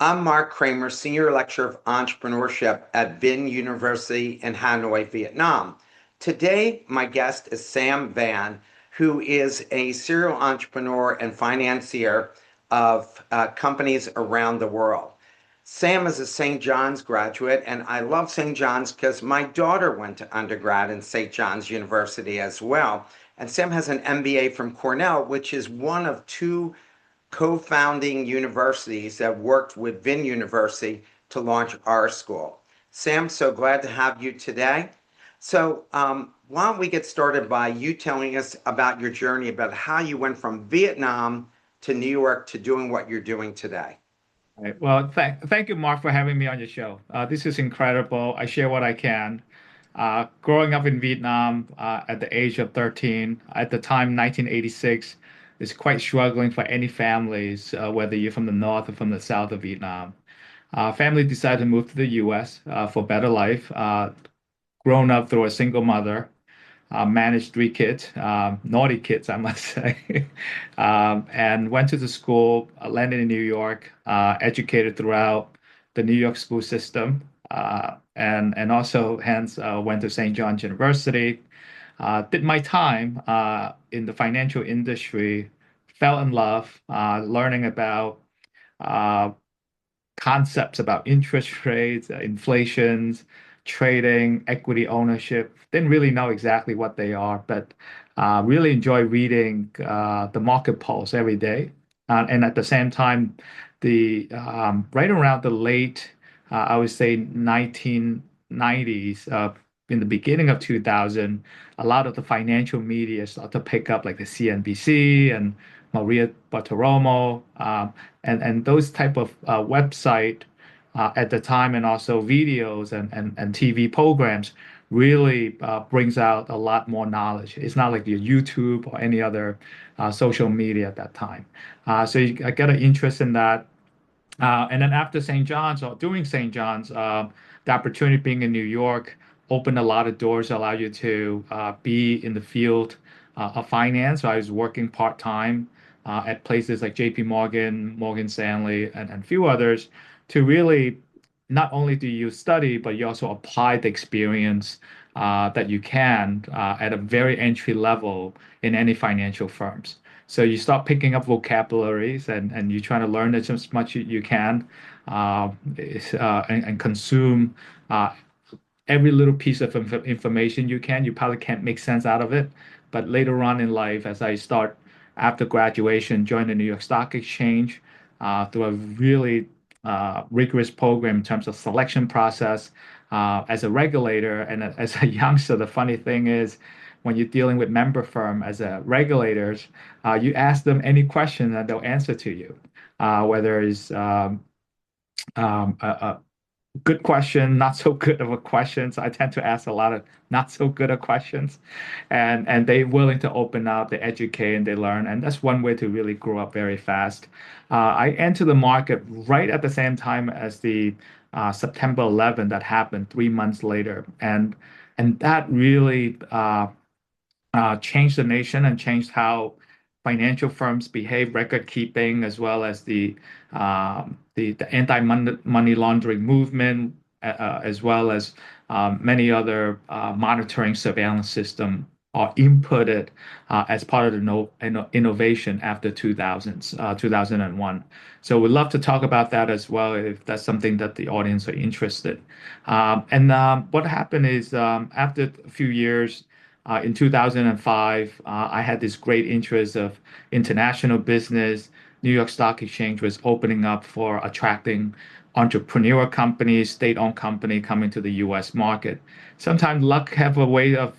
I'm Marc Kramer, Senior Lecturer of Entrepreneurship at VinUniversity in Hanoi, Vietnam. Today, my guest is Sam Van, who is a serial entrepreneur and financier of companies around the world. Sam is a St. John's graduate, and I love St. John's because my daughter went to undergrad in St. John's University as well. And Sam has an MBA from Cornell, which is one of two co-founding universities that worked with VinUniversity to launch our school. Sam, so glad to have you today. Why don't we get started by you telling us about your journey, about how you went from Vietnam to New York to doing what you're doing today? Right. Well, thank you, Mark, for having me on your show. This is incredible. I share what I can. Growing up in Vietnam at the age of 13, at the time, 1986, is quite struggling for any families, whether you're from the north or from the south of Vietnam. Family decided to move to the U.S. For better life. Grown up through a single mother, managed three kids, naughty kids, I must say, and went to the school, landed in New York, educated throughout the New York school system, and also hence went to St. John's University. Did my time in the financial industry, fell in love, learning about uh, concepts about interest rates, inflations, trading, equity ownership. Didn't really know exactly what they are, but really enjoy reading the market pulse every day. And at the same time, the right around the late, I would say 1990s, in the beginning of 2000, a lot of the financial media started to pick up, like the CNBC and Maria Bartiromo. And those type of website at the time, and also videos and TV programs really brings out a lot more knowledge. It's not like your YouTube or any other social media at that time. I got an interest in that. And then after St. John's or during St. John's, the opportunity being in New York opened a lot of doors, allow you to be in the field of finance. So I was working part-time at places like JP Morgan, Morgan Stanley, and a few others to really not only do you study, but you also apply the experience that you can at a very entry level in any financial firms. So you start picking up vocabularies and you're trying to learn as much as you can and consume every little piece of information you can. You probably can't make sense out of it. But later on in life, as I start after graduation, join the New York Stock Exchange through a really rigorous program in terms of selection process as a regulator and as a youngster. The funny thing is, when you're dealing with member firm as a regulators, you ask them any question and they'll answer to you, whether it's a good question, not so good of a question. So I tend to ask a lot of not so good of questions, and they're willing to open up, they educate, and they learn, and that's one way to really grow up very fast. I entered the market right at the same time as the September 11 that happened 3 months later, and that really changed the nation and changed how financial firms behave, record keeping, as well as the anti-money laundering movement, as well as many other monitoring surveillance system are inputted as part of the innovation after 2001. So we'd love to talk about that as well if that's something that the audience are interested. What happened is after a few years, in 2005, I had this great interest of international business. New York Stock Exchange was opening up for attracting entrepreneur companies, state-owned company coming to the U.S. market. Sometimes luck have a way of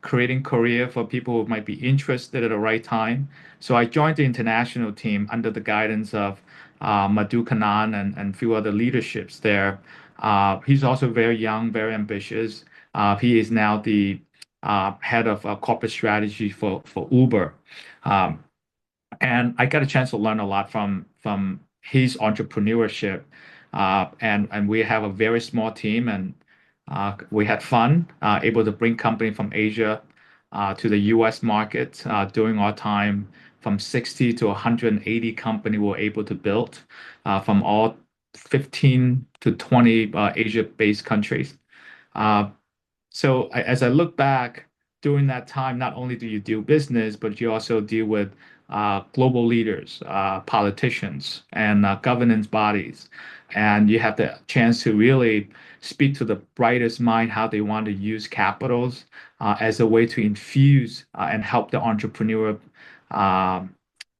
creating career for people who might be interested at the right time. So I joined the international team under the guidance of Madhu Kannan and a few other leaderships there. He's also very young, very ambitious. He is now the head of corporate strategy for Uber. Um, and I got a chance to learn a lot from his entrepreneurship. And we have a very small team, and we had fun, able to bring company from Asia to the U.S. market during our time from 60 to 180 company were able to build from all 15 to 20 Asia-based countries. Uh, so as I look back during that time, not only do you do business, but you also deal with global leaders, politicians, and governance bodies. And you have the chance to really speak to the brightest mind how they want to use capitals as a way to infuse and help the entrepreneur um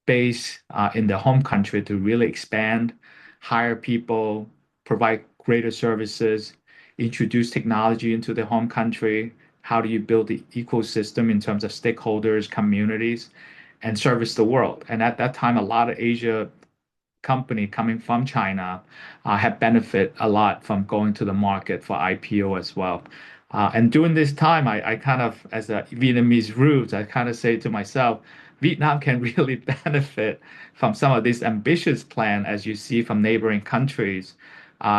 base in the home country to really expand, hire people, provide greater services, introduce technology into the home country? How do you build the ecosystem in terms of stakeholders, communities, and service the world? And at that time, a lot of Asia company coming from China have benefit a lot from going to the market for IPO as well. And during this time, I kind of, as a Vietnamese roots, I kind of say to myself, Vietnam can really benefit from some of this ambitious plan as you see from neighboring countries.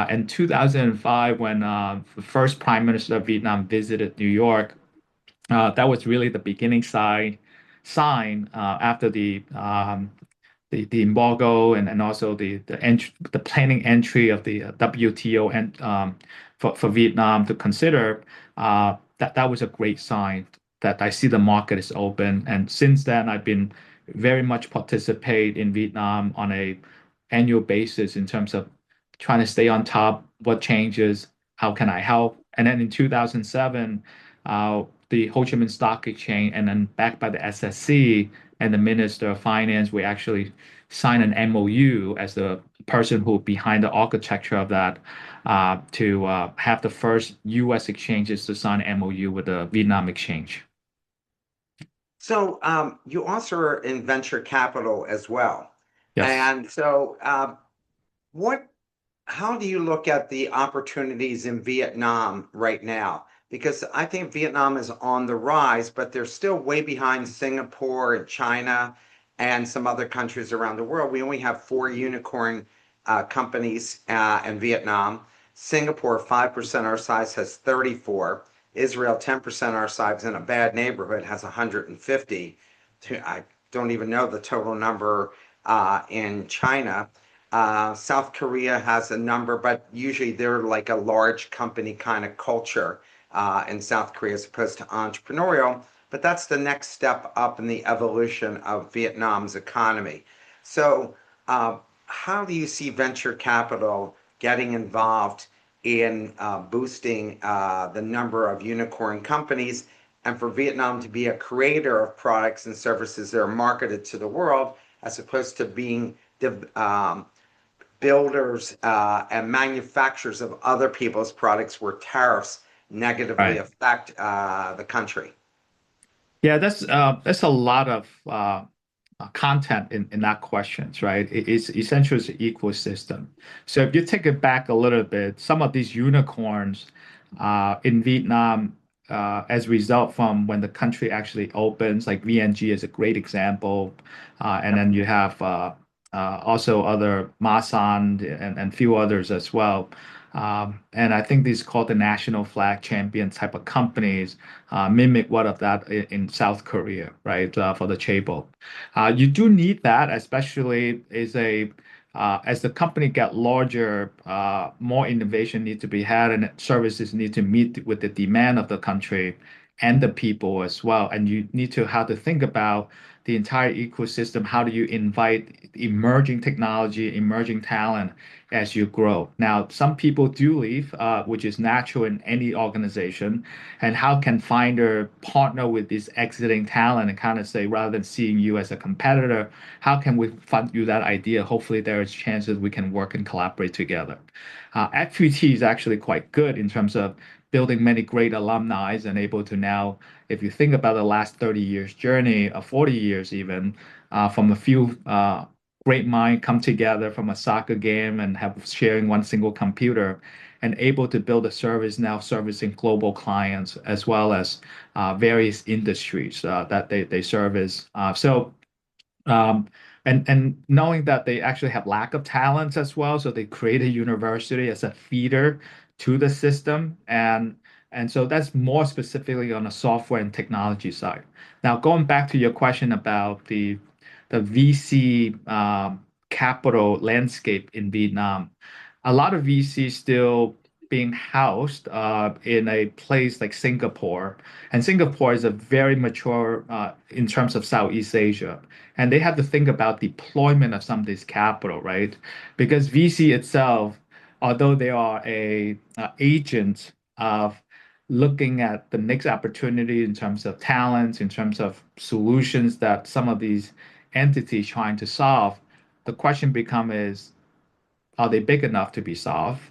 In 2005, when the first Prime Minister of Vietnam visited New York, that was really the beginning sign after the embargo and also the planning entry of the WTO and for Vietnam to consider that was a great sign that I see the market is open. And since then, I've been very much participate in Vietnam on a annual basis in terms of trying to stay on top, what changes, how can I help? And then in 2007, the Ho Chi Minh Stock Exchange and then backed by the SSC and the Minister of Finance, we actually signed an MOU as the person who behind the architecture of that to have the first U.S. exchanges to sign an MOU with the Vietnam Exchange. So you also are in venture capital as well. Yes. And so what how do you look at the opportunities in Vietnam right now? Because I think Vietnam is on the rise, but they're still way behind Singapore and China and some other countries around the world. We only have four unicorn companies in Vietnam. Singapore, 5% our size, has 34. Israel, 10% our size in a bad neighborhood, has 150. I don't even know the total number in China. South Korea has a number, but usually they're like a large company kind of culture in South Korea as opposed to entrepreneurial. But that's the next step up in the evolution of Vietnam's economy. So, how do you see venture capital getting involved in boosting the number of unicorn companies and for Vietnam to be a creator of products and services that are marketed to the world as opposed to being builders and manufacturers of other people's products where tariffs negatively Right. affect the country. Yeah, that's a lot of content in that questions, right? It's essentially an ecosystem. So if you take it back a little bit, some of these unicorns in Vietnam, as a result from when the country actually opens, like VNG is a great example, and Yep. then you have also other Masan and few others as well. And I think these called the national flag champion type of companies mimic what of that in South Korea, right? For the chaebol. You do need that, especially as the company get larger, more innovation need to be had, and services need to meet with the demand of the country and the people as well. And you need to have to think about the entire ecosystem. How do you invite emerging technology, emerging talent as you grow? Now, some people do leave, which is natural in any organization. And how can Finder partner with this exiting talent and kind of say, rather than seeing you as a competitor, how can we fund you that idea? Hopefully, there is chances we can work and collaborate together. FUT is actually quite good in terms of building many great alumni and able to now, if you think about the last 30 years journey, 40 years even, from a few great minds come together from a soccer game and have sharing one single computer and able to build a service now servicing global clients as well as various industries that they service. Um, and knowing that they actually have lack of talents as well, so they create a university as a feeder to the system, and so that's more specifically on the software and technology side. Now, going back to your question about the VC capital landscape in Vietnam. A lot of VC still being housed in a place like Singapore, and Singapore is a very mature in terms of Southeast Asia, and they have to think about deployment of some of this capital, right? Because VC itself, although they are a agent of looking at the next opportunity in terms of talents, in terms of solutions that some of these entities trying to solve, the question become is, are they big enough to be solved?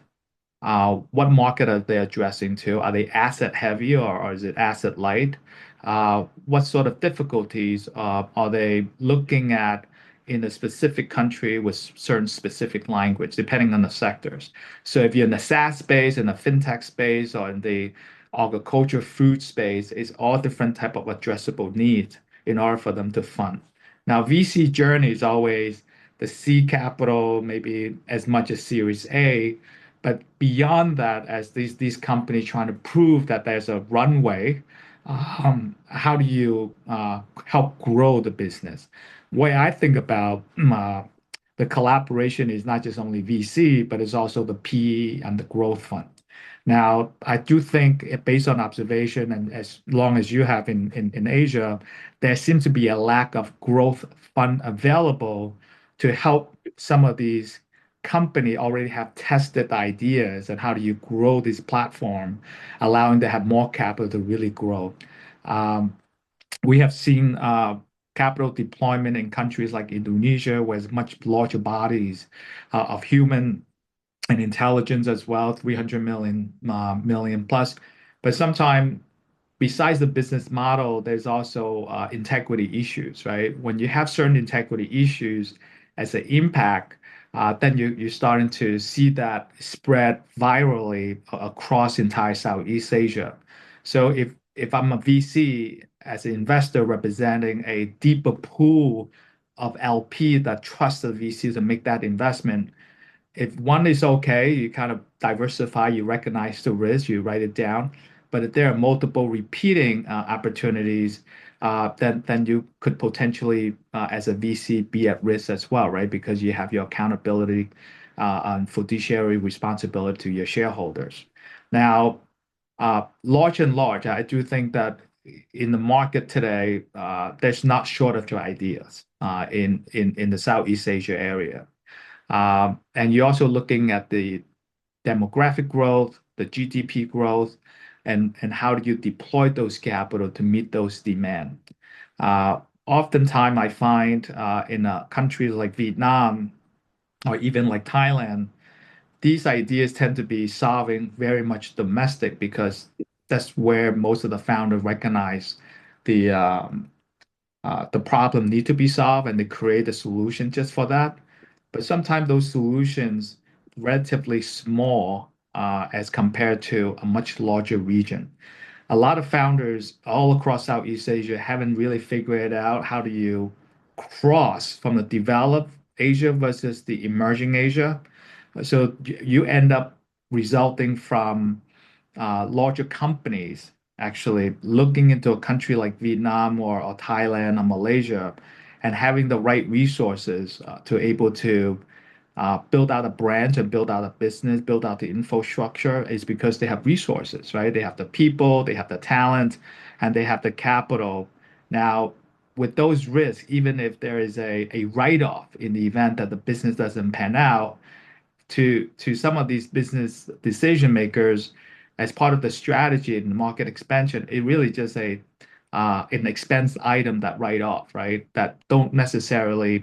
What market are they addressing to? Are they asset heavy or is it asset light? What sort of difficulties are they looking at in a specific country with certain specific language, depending on the sectors? So if you're in the SaaS space, in the fintech space, or in the agriculture food space, it's all different type of addressable needs in order for them to fund. Now, VC journey is always the C capital, maybe as much as Series A, but beyond that, as these companies trying to prove that there's a runway, how do you help grow the business? The way I think about the collaboration is not just only VC, but it's also the PE and the growth fund. Now, I do think, based on observation, and as long as you have in Asia, there seems to be a lack of growth fund available to help some of these company already have tested ideas and how do you grow this platform, allowing to have more capital to really grow. Um, we have seen capital deployment in countries like Indonesia, where it's much larger bodies of human and intelligence as well, 300 million plus. But sometimes, besides the business model, there's also integrity issues, right? When you have certain integrity issues as an impact, then you're starting to see that spread virally across entire Southeast Asia. So if I'm a VC as an investor representing a deeper pool of LP that trust the VC to make that investment, if one is okay, you kind of diversify, you recognize the risk, you write it down. But if there are multiple repeating opportunities, then you could potentially, as a VC, be at risk as well, right? Because you have your accountability and fiduciary responsibility to your shareholders. Now, large and large, I do think that in the market today, there's not shortage of ideas in the Southeast Asia area. And you're also looking at the demographic growth, the GDP growth, and how do you deploy those capital to meet those demand. Oftentimes, I find in countries like Vietnam or even like Thailand, these ideas tend to be solving very much domestic because that's where most of the founders recognize the the problem need to be solved and they create a solution just for that. But sometimes those solutions relatively small as compared to a much larger region. A lot of founders all across Southeast Asia haven't really figured out how do you cross from the developed Asia versus the emerging Asia. So you end up resulting from larger companies actually looking into a country like Vietnam or Thailand or Malaysia and having the right resources to able to build out a branch and build out a business, build out the infrastructure is because they have resources, right? They have the people, they have the talent, and they have the capital. Now, with those risks, even if there is a write-off in the event that the business doesn't pan out, to some of these business decision makers as part of the strategy and market expansion, it really just an expense item that write off, right? That don't necessarily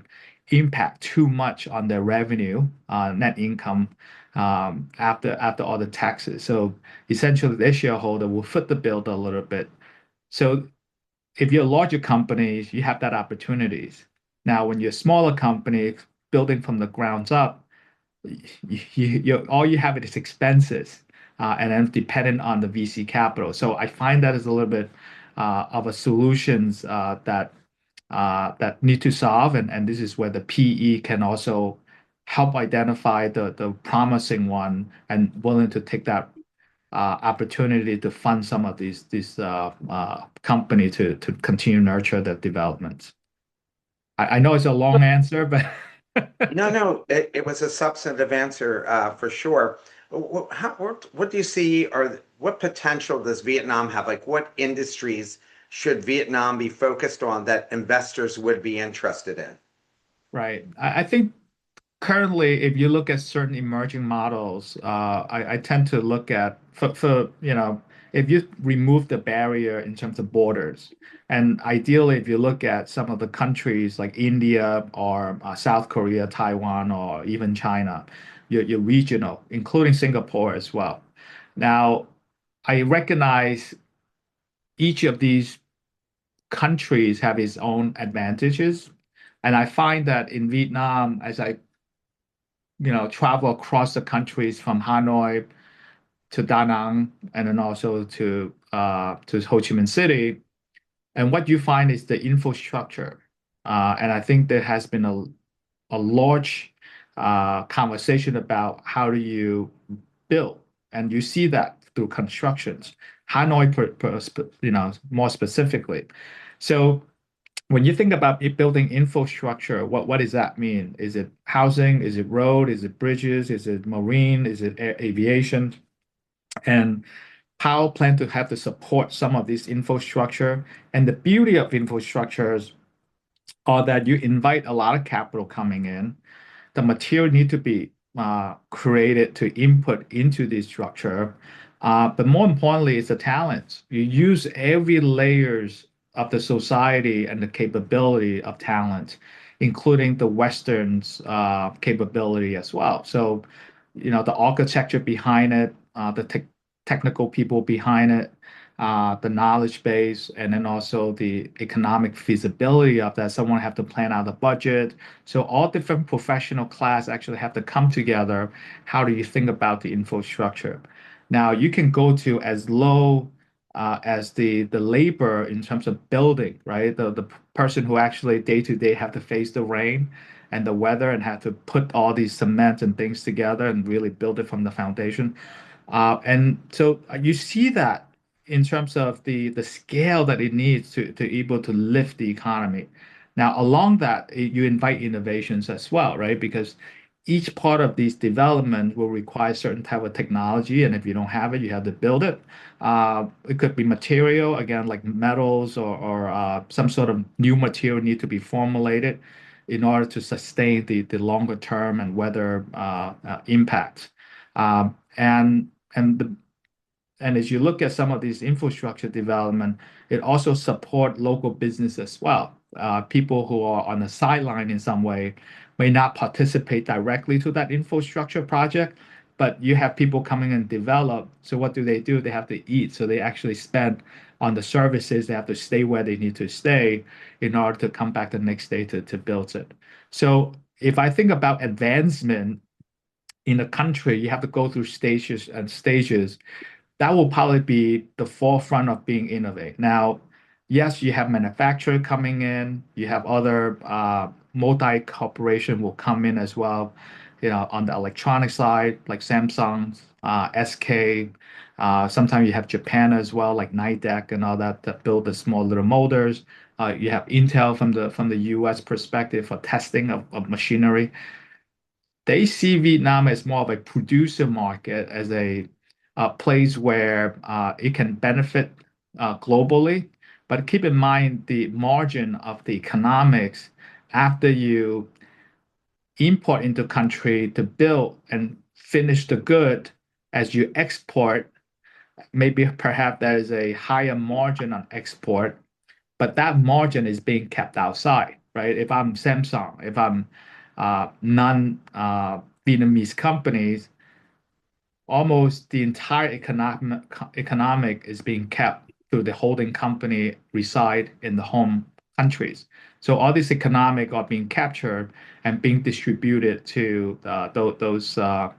impact too much on their revenue, net income after all the taxes. So essentially, their shareholder will foot the bill a little bit. So if you're larger companies, you have that opportunities. Now, when you're a smaller company building from the grounds up, all you have is expenses, and then dependent on the VC capital. So I find that is a little bit of a solutions that need to solve, and this is where the PE can also help identify the promising one and willing to take that opportunity to fund some of these company to continue nurture their developments. I know it's a long answer, but No, no, it was a substantive answer for sure. What do you see, or what potential does Vietnam have? Like, what industries should Vietnam be focused on that investors would be interested in? right. I think currently, if you look at certain emerging models, I tend to look at if you remove the barrier in terms of borders, and ideally, if you look at some of the countries like India or South Korea, Taiwan, or even China, you're regional, including Singapore as well. Now, I recognize each of these countries have its own advantages, and I find that in Vietnam, as I travel across the countries from Hanoi to Da Nang and then also to Ho Chi Minh City. And what you find is the infrastructure. And I think there has been a large conversation about how do you build, and you see that through constructions. Hanoi, more specifically. So when you think about building infrastructure, what does that mean? Is it housing? Is it road? Is it bridges? Is it marine? Is it aviation? And how plan to have to support some of this infrastructure? And the beauty of infrastructures are that you invite a lot of capital coming in. The material need to be created to input into this structure. But more importantly, it's the talent. You use every layers of the society and the capability of talent, including the Western's capability as well. So, the architecture behind it, the technical people behind it, the knowledge base, and then also the economic feasibility of that. Someone have to plan out the budget. So all different professional class actually have to come together. How do you think about the infrastructure? Now you can go to as low as the labor in terms of building, right? The person who actually day to day have to face the rain and the weather and have to put all these cement and things together and really build it from the foundation. And so you see that in terms of the scale that it needs to able to lift the economy. Now, along that, you invite innovations as well, right? Because each part of these development will require certain type of technology, and if you don't have it, you have to build it. It could be material, again, like metals or some sort of new material need to be formulated in order to sustain the longer term and weather impact. And and as you look at some of these infrastructure development, it also support local business as well. People who are on the sideline in some way may not participate directly to that infrastructure project, but you have people coming and develop. So what do? They have to eat. So they actually spend on the services. They have to stay where they need to stay in order to come back the next day to build it. So if I think about advancement in a country, you have to go through stages and stages. That will probably be the forefront of being innovative. Now, yes, you have manufacturer coming in, you have other multi-corporation will come in as well, on the electronic side, like Samsung, SK. Sometimes you have Japan as well, like Nidec and all that build the small little motors. You have Intel from the US perspective for testing of machinery. They see Vietnam as more of a producer market, as a place where it can benefit globally. But keep in mind the margin of the economics after you import into country to build and finish the good as you export. Maybe perhaps there is a higher margin on export, but that margin is being kept outside, right? If I'm Samsung, if I'm non Vietnamese companies, almost the entire economic is being kept through the holding company reside in the home countries. So all this economic are being captured and being distributed to those Not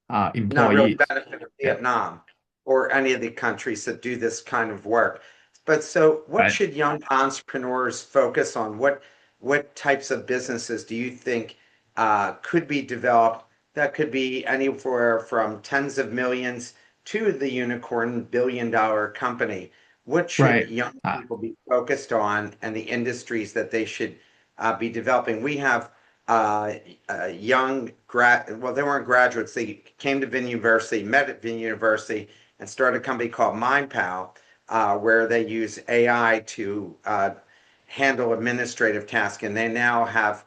really employees. benefit Yeah, Vietnam or any of the countries that do this kind of work. But so what right. should young entrepreneurs focus on? What types of businesses do you think could be developed that could be anywhere from tens of millions to the unicorn billion-dollar company? What should Right. young Uh, people be focused on and the industries that they should be developing. We have young well, they weren't graduates. They came to VinUniversity, met at VinUniversity, and started a company called MindPal, where they use AI to handle administrative tasks. And they now have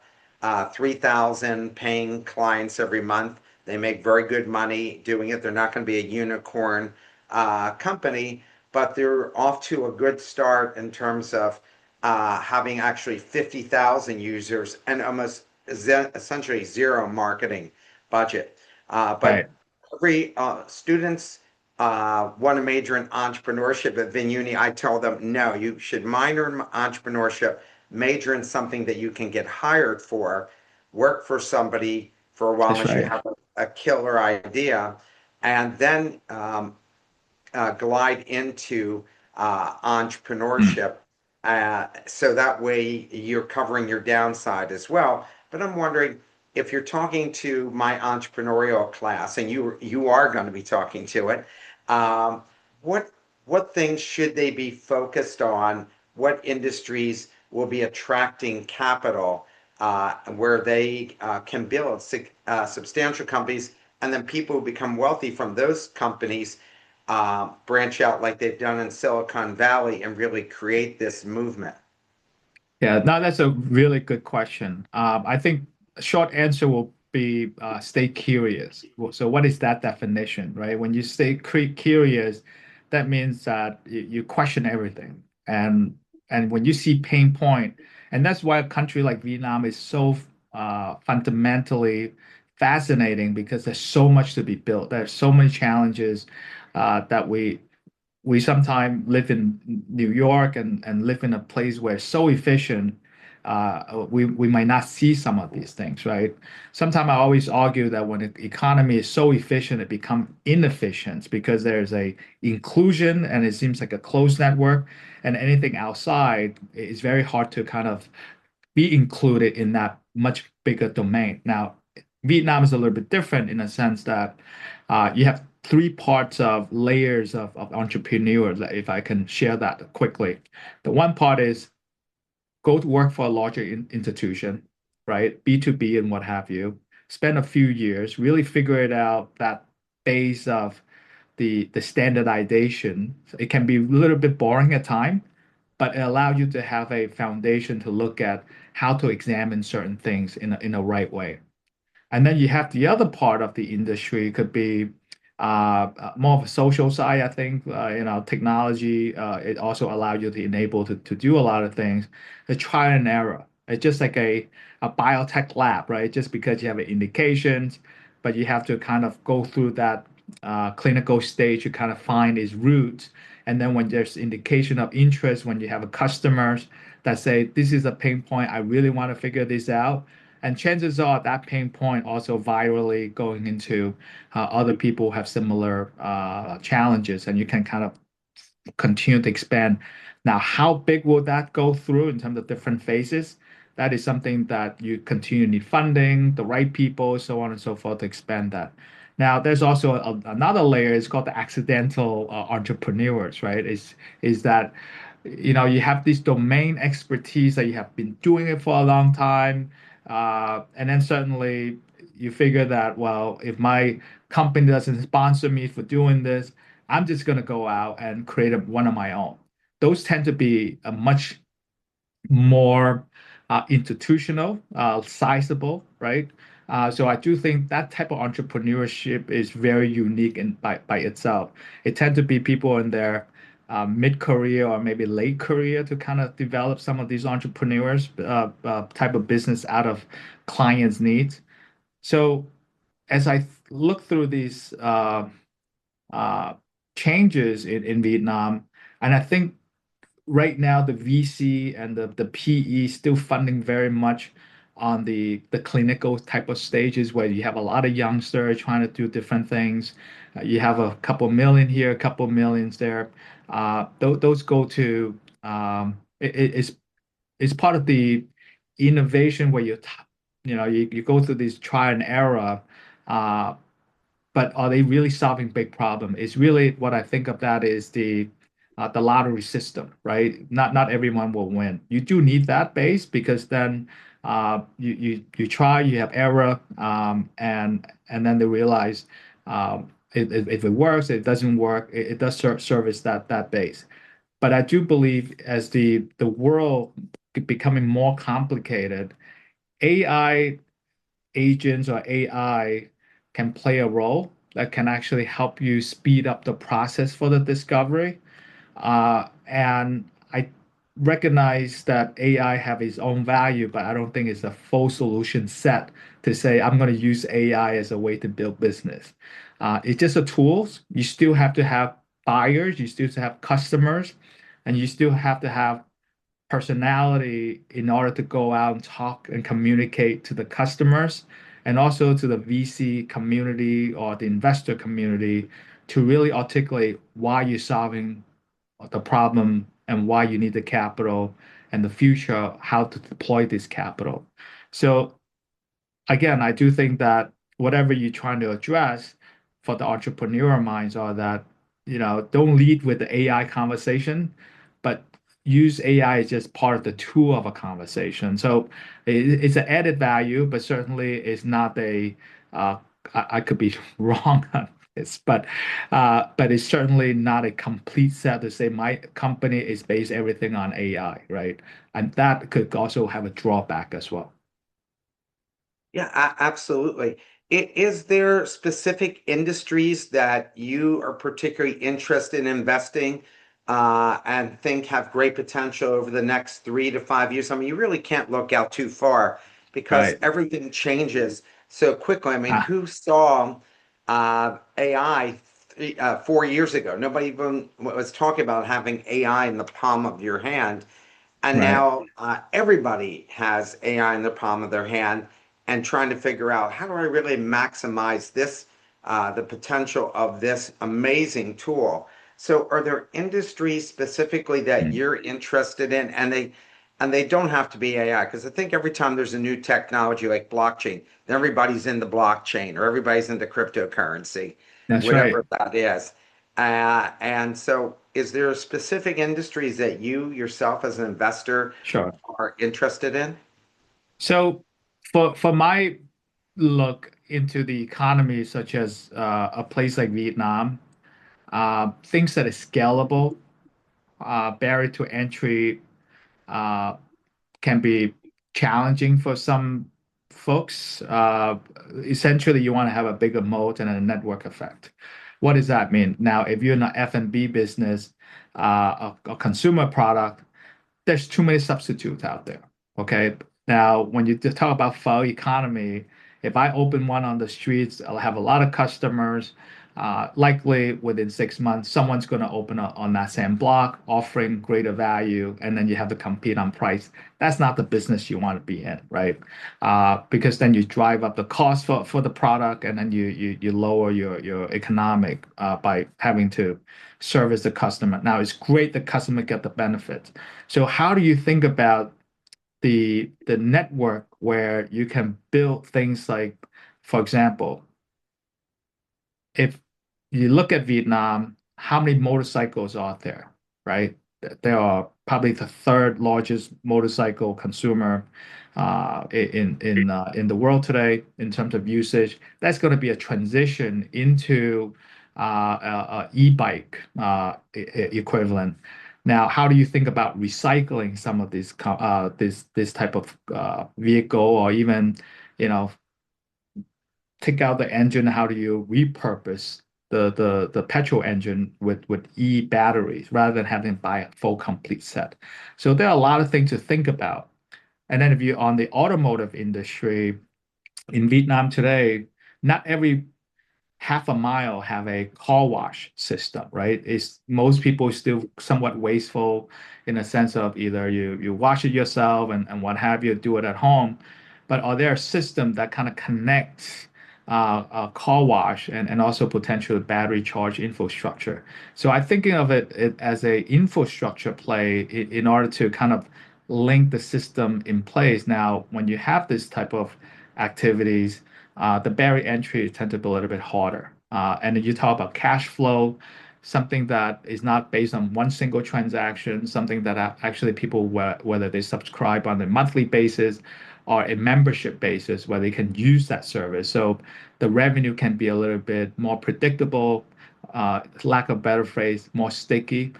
3,000 paying clients every month. They make very good money doing it. They're not going to be a unicorn company, but they're off to a good start in terms of having actually 50,000 users and almost essentially zero marketing budget. Right. But every students want to major in entrepreneurship at VinUni, I tell them, no, you should minor in entrepreneurship, major in something that you can get hired for, work for somebody for a while That's unless you right. have a killer idea, and then glide into Mm. entrepreneurship. So that way you're covering your downside as well. But I'm wondering if you're talking to my entrepreneurial class, and you are going to be talking to it, um, what what things should they be focused on? What industries will be attracting capital where they can build substantial companies, and then people who become wealthy from those companies branch out like they've done in Silicon Valley and really create this movement. Yeah, no, that's a really good question. I think a short answer will be stay curious. So, what is that definition, right? When you stay curious, that means that you question everything, and when you see pain point, and that's why a country like Vietnam is so fundamentally fascinating because there's so much to be built. There's so many challenges that we sometimes live in New York and live in a place where it's so efficient, we might not see some of these things, right? Sometimes I always argue that when the economy is so efficient, it becomes inefficient because there's a inclusion and it seems like a closed network, and anything outside is very hard to kind of be included in that much bigger domain. Now, Vietnam is a little bit different in a sense that you have three parts of layers of entrepreneurs, if I can share that quickly. The one part is go to work for a larger institution, right? B2B and what have you. Spend a few years, really figure it out, that base of the standardization. It can be a little bit boring at time, but it allows you to have a foundation to look at how to examine certain things in a right way. And then you have the other part of the industry could be more of a social side, I think. Technology, it also allows you to enable to do a lot of things. The trial and error. It's just like a biotech lab, right? Just because you have indications, but you have to kind of go through that clinical stage to kind of find its roots. And then when there's indication of interest, when you have a customers that say, this is a pain point, I really want to figure this out, and chances are that pain point also virally going into other people who have similar challenges, and you can kind of continue to expand. Now, how big will that go through in terms of different phases? That is something that you continue to need funding, the right people, so on and so forth to expand that. Now, there's also another layer. It's called the accidental entrepreneurs, right? Is that you have this domain expertise that you have been doing it for a long time, and then suddenly you figure that, well, if my company doesn't sponsor me for doing this, I'm just going to go out and create one of my own. Those tend to be a much more institutional, sizable, right? So I do think that type of entrepreneurship is very unique by itself. It tends to be people in their mid-career or maybe late career to kind of develop some of these entrepreneurs type of business out of clients' needs. So as I look through these uh, changes in Vietnam, and I think right now the VC and the PE still funding very much on the clinical type of stages where you have a lot of youngsters trying to do different things. You have a couple million here, a couple millions there. Those go to it's part of the innovation where you go through this trial and error. Uh, but are they really solving big problem? It's really what I think of that is the the lottery system, right? Not everyone will win. You do need that base because then you try, you have error, and then they realize if it works, it doesn't work, it does service that base. But I do believe as the world becoming more complicated, AI agents or AI can play a role that can actually help you speed up the process for the discovery. And I recognize that AI have its own value, but I don't think it's a full solution set to say I'm going to use AI as a way to build business. It's just a tool. You still have to have buyers, you still have customers, and you still have to have personality in order to go out and talk and communicate to the customers and also to the VC community or the investor community to really articulate why you're solving the problem and why you need the capital and the future, how to deploy this capital. So again, I do think that whatever you're trying to address for the entrepreneur minds are that, don't lead with the AI conversation, but use AI as just part of the tool of a conversation. So it's an added value, but certainly it's not uh, I could be wrong on this, but it's certainly not a complete set to say my company is based everything on AI, right? And that could also have a drawback as well. Yeah, absolutely. Is there specific industries that you are particularly interested in investing and think have great potential over the next 3 to 5 years? I mean, you really can't look out too far because Right. everything changes so quickly. I mean, Ah, who saw AI 4 years ago? Nobody even was talking about having AI in the palm of your hand. And right. now everybody has AI in the palm of their hand and trying to figure out how do I really maximize this, the potential of this amazing tool. So, are there industries specifically that Mm. you're interested in, and they don't have to be AI? Because I think every time there's a new technology like blockchain, then everybody's into blockchain or everybody's into cryptocurrency, That's right. whatever that is. And so, is there specific industries that you yourself as an investor Sure. are interested in? So for my look into the economy, such as a place like Vietnam, things that is scalable, barrier to entry uh, can be challenging for some folks. Essentially, you want to have a bigger moat and a network effect. What does that mean? Now, if you're in an F&B business, a consumer product, there's too many substitutes out there. Okay. Now, when you talk about pho economy, if I open one on the streets, I'll have a lot of customers. Likely within 6 months, someone's going to open up on that same block, offering greater value, and then you have to compete on price. That's not the business you want to be in, right? Because then you drive up the cost for the product, and then you lower your economic by having to service the customer. Now, it's great the customer get the benefits. So how do you think about the network where you can build things like, for example, if you look at Vietnam, how many motorcycles are there, right? There are probably the third largest motorcycle consumer in the world today in terms of usage. That's going to be a transition into e-bike equivalent. Now, how do you think about recycling some of this type of vehicle, or even, you know, take out the engine, how do you repurpose the petrol engine with e-batteries rather than having to buy a full complete set? So there are a lot of things to think about. And then if you're on the automotive industry in Vietnam today, not every half a mile have a car wash system, right? It's most people still somewhat wasteful in a sense of either you wash it yourself and what have you, do it at home. But are there a system that kind of connects a car wash and also potential battery charge infrastructure? So I'm thinking of it as a infrastructure play in order to kind of link the system in place. Now, when you have this type of activities, the barrier entry tend to be a little bit harder. And then you talk about cash flow. something that is not based on one single transaction, something that actually people, whether they subscribe on a monthly basis or a membership basis, where they can use that service. So the revenue can be a little bit more predictable, lack of better phrase, more sticky,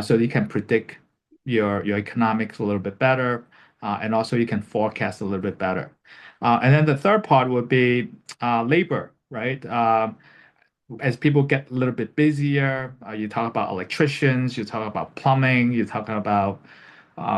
so you can predict your economics a little bit better, and also you can forecast a little bit better. And then the third part would be labor, right? As people get a little bit busier, you talk about electricians, you talk about plumbing, you talk about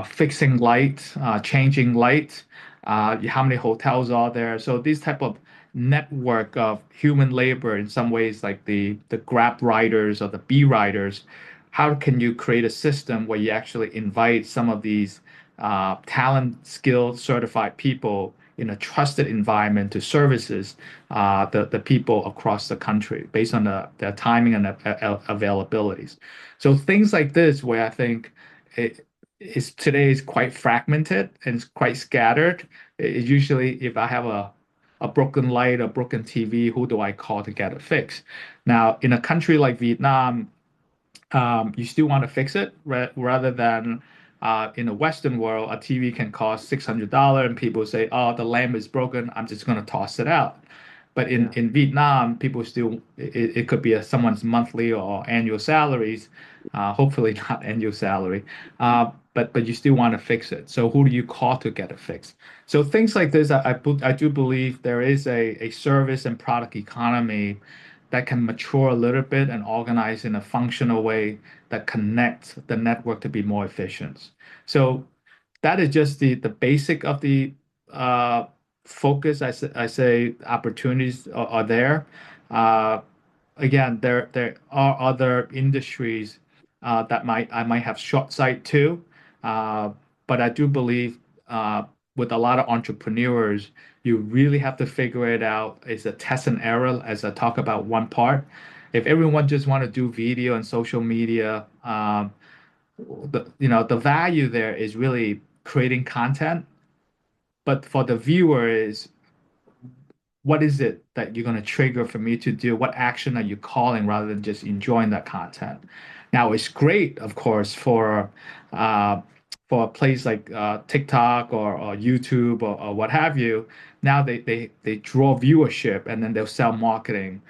fixing light, changing light, how many hotels are there. So these type of network of human labor, in some ways like the Grab riders or the B riders, how can you create a system where you actually invite some of these talent, skilled, certified people in a trusted environment to services the people across the country based on the timing and availabilities. So things like this, where I think it is today is quite fragmented and it's quite scattered. Usually, if I have a broken light, a broken TV, who do I call to get it fixed? Now, in a country like Vietnam, you still want to fix it rather than in the Western world, a TV can cost $600 and people say, oh, the lamp is broken. I'm just going to toss it out. But Yeah. in Vietnam, people still, it could be someone's monthly or annual salaries, hopefully not annual salary, but you still want to fix it. So who do you call to get it fixed? So things like this, I do believe there is a service and product economy that can mature a little bit and organize in a functional way that connects the network to be more efficient. So that is just the basic of the uh, focus. I say opportunities are there. Uh, Again, there are other industries that I might have short sight to, uh, but I do believe with a lot of entrepreneurs, you really have to figure it out. It's a test and error, as I talk about one part. If everyone just want to do video and social media, the value there is really creating content, but for the viewer is what is it that you're going to trigger for me to do? What action are you calling rather than just enjoying that content? Now, it's great, of course, uh, for a place like TikTok or YouTube or what have you. Now they draw viewership and then they'll sell marketing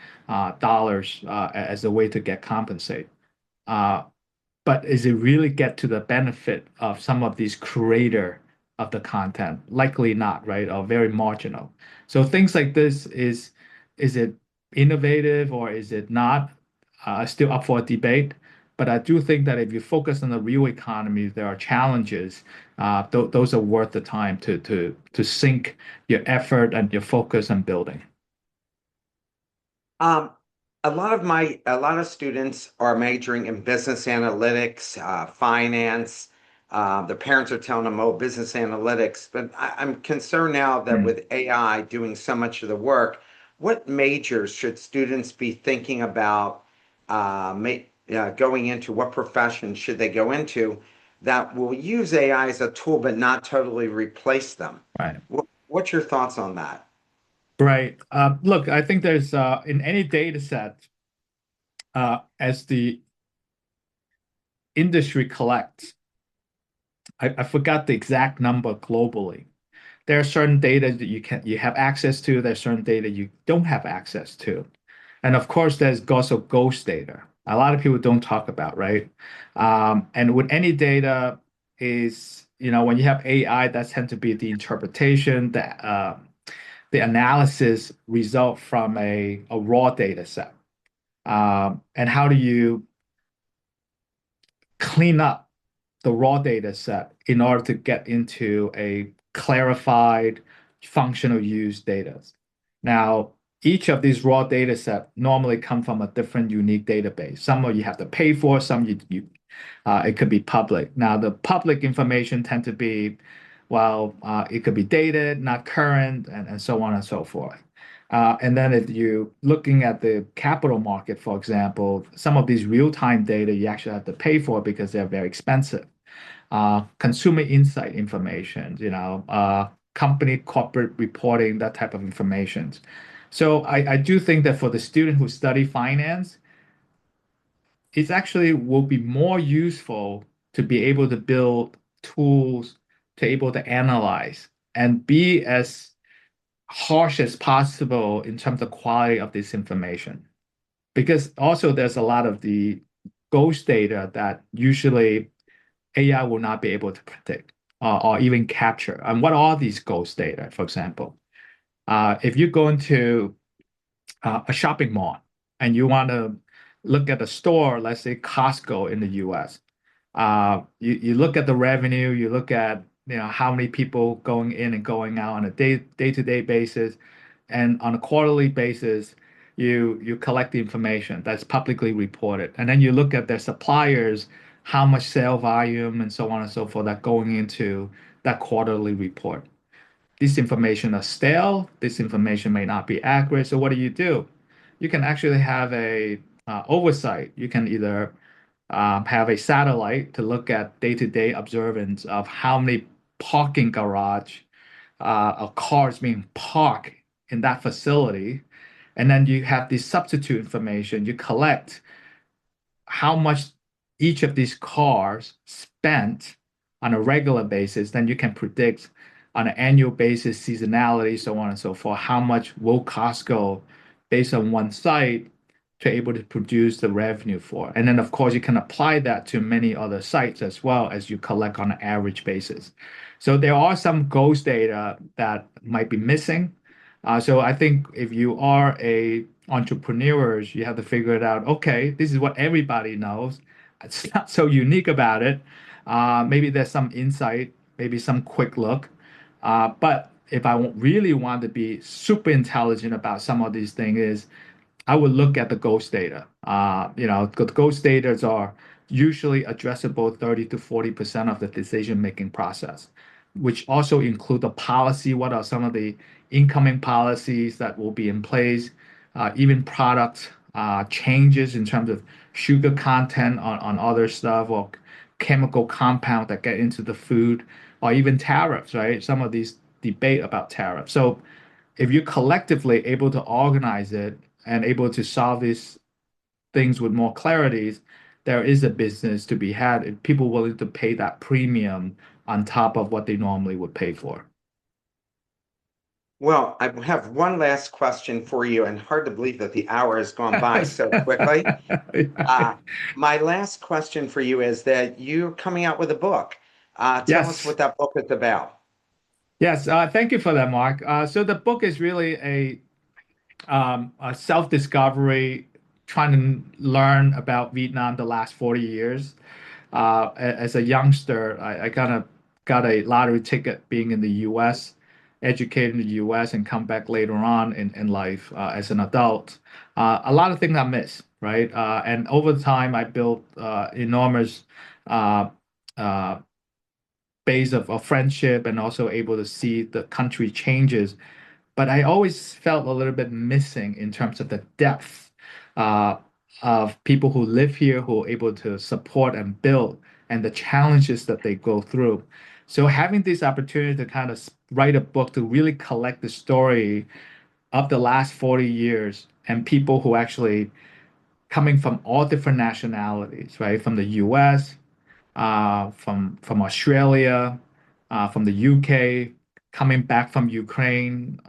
dollars as a way to get compensated. Uh, but is it really get to the benefit of some of these creator of the content? Likely not, right? Or very marginal. So things like this is it innovative or is it not? Still up for a debate. But I do think that if you focus on the real economy, there are challenges. Those are worth the time to sink your effort and your focus on building. Um, a lot of students are majoring in business analytics, finance. The parents are telling them, "Oh, business analytics." But I'm concerned now that Mm. with AI doing so much of the work, what majors should students be thinking about going into? What profession should they go into that will use AI as a tool, but not totally replace them? Right. What's your thoughts on that? Right. Look, I think there's in any data set, as the industry collects, I forgot the exact number globally. There are certain data that you have access to, there's certain data you don't have access to. And of course, there's also ghost data. A lot of people don't talk about, right? And with any data is, when you have AI, that tends to be the interpretation, the analysis result from a raw data set. And how do you clean up the raw data set in order to get into a clarified functional use data? Now, each of these raw data set normally come from a different unique database. Some of you have to pay for, some it could be public. Now, the public information tend to be, well, it could be dated, not current, and so on and so forth. And then if you're looking at the capital market, for example, some of these real-time data you actually have to pay for because they're very expensive. Consumer insight information, company corporate reporting, that type of information. So I do think that for the student who study finance, it actually will be more useful to be able to build tools to able to analyze and be as harsh as possible in terms of quality of this information. Because also there's a lot of the ghost data that usually AI will not be able to predict or even capture. And what are these ghost data, for example? If you go into a shopping mall and you want to look at a store, let's say Costco in the US, you look at the revenue, you look at how many people going in and going out on a day-to-day basis, and on a quarterly basis, you collect the information that's publicly reported, and then you look at their suppliers, how much sale volume and so on and so forth that going into that quarterly report. This information is stale. This information may not be accurate. So what do? You can actually have a oversight. You can either have a satellite to look at day-to-day observance of how many parking garage of cars being parked in that facility. And then you have the substitute information. You collect how much each of these cars spent on a regular basis, then you can predict on an annual basis, seasonality, so on and so forth, how much will Costco, based on one site, to able to produce the revenue for. And then, of course, you can apply that to many other sites as well as you collect on an average basis. So there are some ghost data that might be missing. So I think if you are a entrepreneurs, you have to figure it out. Okay, this is what everybody knows. It's not so unique about it. Maybe there's some insight, maybe some quick look. But if I really want to be super intelligent about some of these things, is I would look at the ghost data. The ghost data are usually addressable 30 to 40% of the decision-making process, which also include the policy. What are some of the incoming policies that will be in place? Even product changes in terms of sugar content on other stuff or chemical compound that get into the food, or even tariffs, right? Some of these debate about tariffs. So if you're collectively able to organize it and able to solve these things with more clarities, there is a business to be had if people willing to pay that premium on top of what they normally would pay for. Well, I have one last question for you, and hard to believe that the hour has gone by so quickly. Uh, my last question for you is that you're coming out with a book. Tell us Yes. what that book is about. Yes. Thank you for that, Mark. So the book is really a self-discovery, trying to learn about Vietnam the last 40 years. As a youngster, I kind of got a lottery ticket being in the US, educated in the US, and come back later on in life as an adult. A lot of things I miss, right? And over time, I built enormous uh, uh, base of friendship and also able to see the country changes, but I always felt a little bit missing in terms of the depth uh, of people who live here who are able to support and build and the challenges that they go through. So having this opportunity to kind of write a book to really collect the story of the last 40 years and people who actually coming from all different nationalities, right? From the US, from Australia, from the UK, coming back from Ukraine,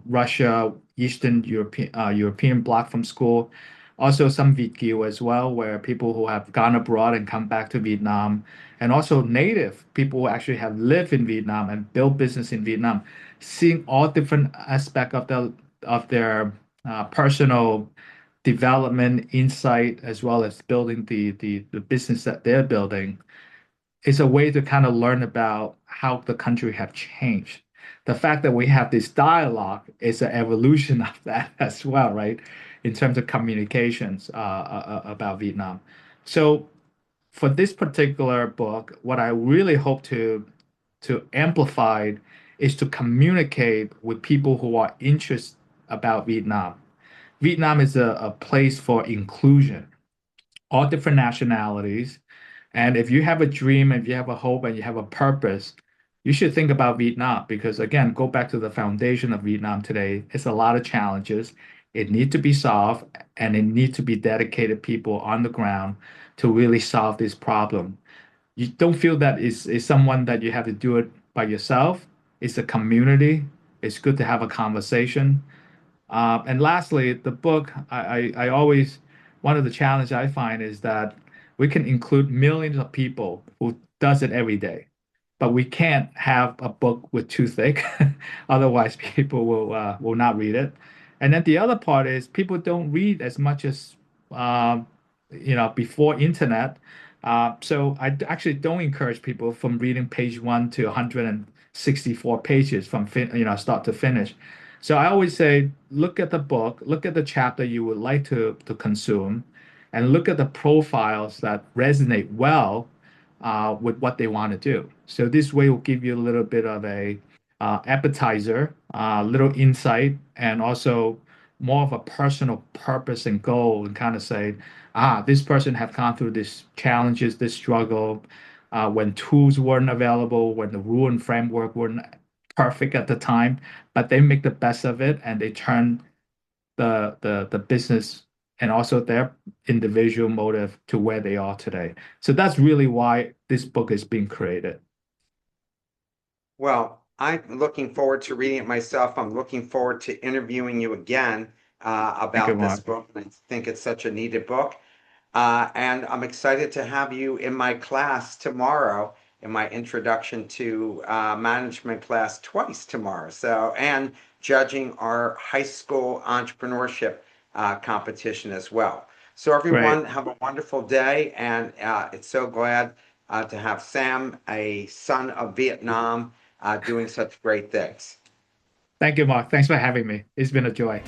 Russia, European bloc from school. Also some VQ as well, where people who have gone abroad and come back to Vietnam, and also native people who actually have lived in Vietnam and built business in Vietnam, seeing all different aspects of their personal development, insight, as well as building the business that they're building. It's a way to kind of learn about how the country have changed. The fact that we have this dialogue is an evolution of that as well, right? In terms of communications about Vietnam. So for this particular book, what I really hope to amplify is to communicate with people who are interested about Vietnam. Vietnam is a place for inclusion, all different nationalities. And if you have a dream, if you have a hope, and you have a purpose, you should think about Vietnam because, again, go back to the foundation of Vietnam today. It's a lot of challenges. It needs to be solved, and it needs to be dedicated people on the ground to really solve this problem. You don't feel that it's someone that you have to do it by yourself. It's a community. It's good to have a conversation. And lastly, the book, I always, one of the challenges I find is that we can include millions of people who does it every day, but we can't have a book with too thick. Otherwise, people will not read it. And then the other part is people don't read as much as um, before internet. So actually don't encourage people from reading page one to 164 pages from start to finish. So I always say, look at the book, look at the chapter you would like to consume, and look at the profiles that resonate well with what they want to do. So this way will give you a little bit of a appetizer, little insight, and also more of a personal purpose and goal, and kind of say, this person have gone through these challenges, this struggle, when tools weren't available, when the rule and framework weren't perfect at the time, but they make the best of it and they turn the business and also their individual motive to where they are today. So that's really why this book is being created. Well, I'm looking forward to reading it myself. I'm looking forward to interviewing you again Thank you, about this Mark. book. I think it's such a needed book. And I'm excited to have you in my class tomorrow, in my introduction to management class twice tomorrow. So, and judging our high school entrepreneurship competition as well. So, Great. everyone, have a wonderful day. And it's so glad to have Sam, a son of Vietnam, doing such great things. Thank you, Mark. Thanks for having me. It's been a joy.